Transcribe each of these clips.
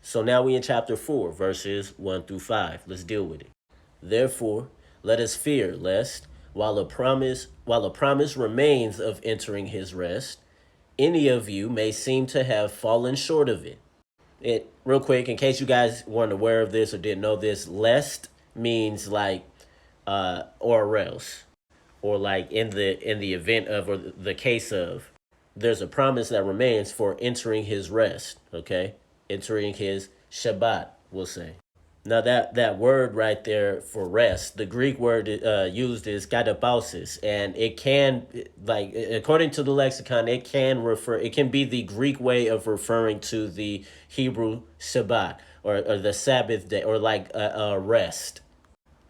So now we in chapter 4, verses 1 through 5. Let's deal with it. Therefore, let us fear lest while a promise remains of entering his rest, any of you may seem to have fallen short of it. It real quick, in case you guys weren't aware of this or didn't know this, lest means like or else, or like in the event of, or the case of. There's a promise that remains for entering his rest. Okay, entering his Shabbat, we'll say. Now that word right there for rest, the Greek word used is katapausis, and it can, like, according to the lexicon, it can be the Greek way of referring to the Hebrew Shabbat, or the Sabbath day, or like a rest.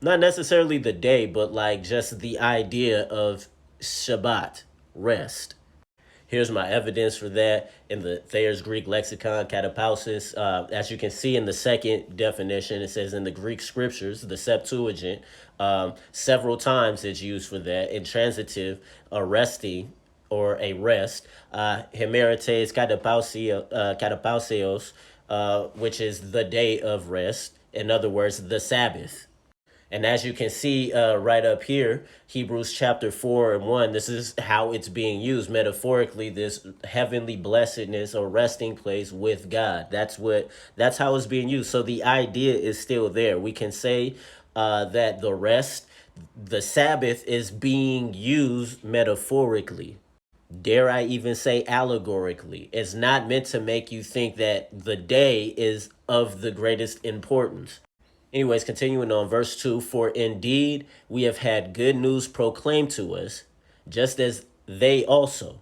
Not necessarily the day, but like just the idea of Shabbat, rest. Here's my evidence for that in the Thayer's Greek lexicon, katapausis. As you can see in the second definition, it says in the Greek scriptures, the Septuagint, several times it's used for that. Intransitive, a resting or a rest. Hemerites katapausios, which is the day of rest. In other words, the Sabbath. And as you can see right up here, Hebrews chapter 4 and 1, this is how it's being used metaphorically, this heavenly blessedness or resting place with God. That's how it's being used. So the idea is still there. We can say that the Sabbath is being used metaphorically. Dare I even say allegorically? It's not meant to make you think that the day is of the greatest importance. Anyways, continuing on verse 2, for indeed we have had good news proclaimed to us, just as they also.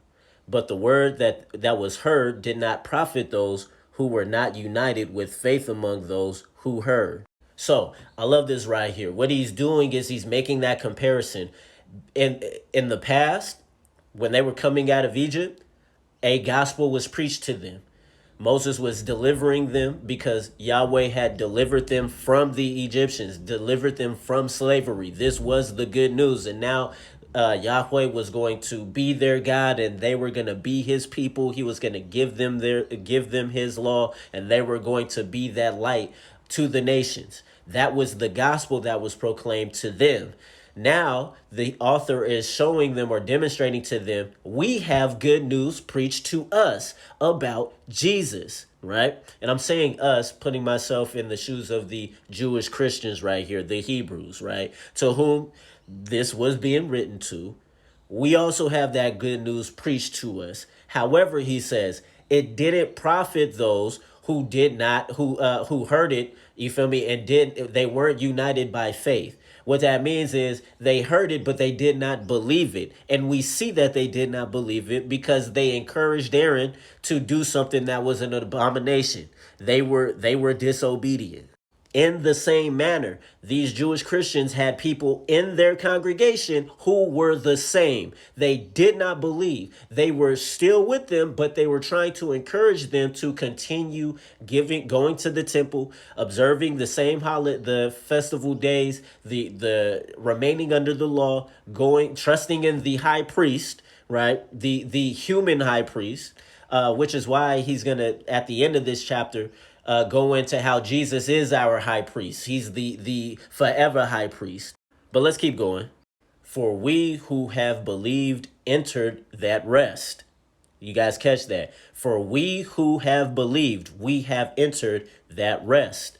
But the word that was heard did not profit those who were not united with faith among those who heard. So I love this right here. What he's doing is he's making that comparison. In the past, when they were coming out of Egypt, a gospel was preached to them. Moses was delivering them because Yahweh had delivered them from the Egyptians, delivered them from slavery. This was the good news. And now Yahweh was going to be their God, and they were going to be his people. He was going to give them his law, and they were going to be that light to the nations. That was the gospel that was proclaimed to them. Now, the author is showing them or demonstrating to them, we have good news preached to us about Jesus, right? And I'm saying us, putting myself in the shoes of the Jewish Christians right here, the Hebrews, right? To whom this was being written to. We also have that good news preached to us. However, he says, it didn't profit those who did not, who heard it, you feel me, and they weren't united by faith. What that means is they heard it, but they did not believe it. And we see that they did not believe it because they encouraged Aaron to do something that was an abomination. They were disobedient. In the same manner, these Jewish Christians had people in their congregation who were the same. They did not believe. They were still with them, but they were trying to encourage them to continue going to the temple, observing the same the festival days, the remaining under the law, trusting in the high priest, right? The human high priest, which is why he's gonna, at the end of this chapter, go into how Jesus is our high priest. He's the forever high priest. But let's keep going. For we who have believed entered that rest. You guys catch that? For we who have believed, we have entered that rest.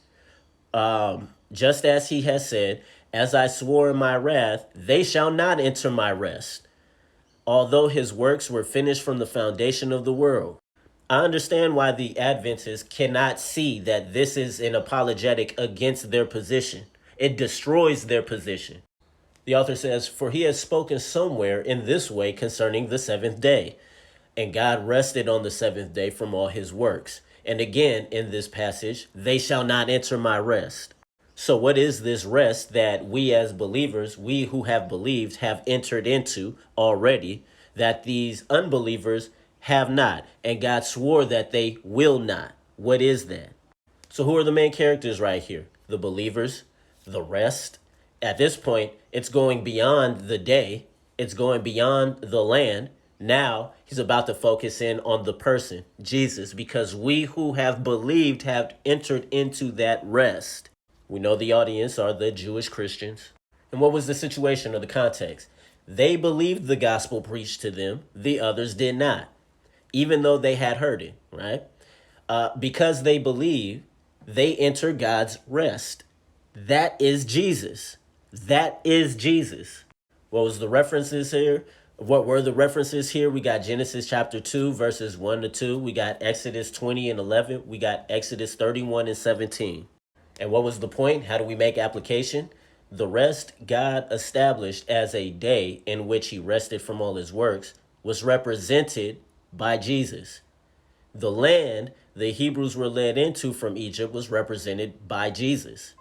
Just as he has said, as I swore in my wrath, they shall not enter my rest, although his works were finished from the foundation of the world. I understand why the Adventists cannot see that this is an apologetic against their position. It destroys their position. The author says, for he has spoken somewhere in this way concerning the seventh day. And God rested on the seventh day from all his works. And again, in this passage, they shall not enter my rest. So what is this rest that we as believers, we who have believed, have entered into already, that these unbelievers have not, and God swore that they will not? What is that? So who are the main characters right here? The believers, the rest. At this point, it's going beyond the day. It's going beyond the land. Now he's about to focus in on the person, Jesus, because we who have believed have entered into that rest. We know the audience are the Jewish Christians. And what was the situation or the context? They believed the gospel preached to them, the others did not, even though they had heard it, right? Because they believe, they enter God's rest. That is Jesus. That is Jesus. What was the references here? What were the references here? We got Genesis chapter 2, verses 1 to 2. We got Exodus 20 and 11. We got Exodus 31 and 17. And what was the point? How do we make application? The rest God established as a day in which he rested from all his works was represented by Jesus. The land the Hebrews were led into from Egypt was represented by Jesus.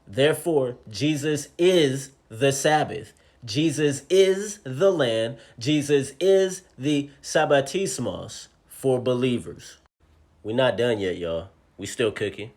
Therefore, Jesus is the Sabbath. Jesus is the land. Jesus is the Sabbatismos for believers. We're not done yet, y'all. We still cooking.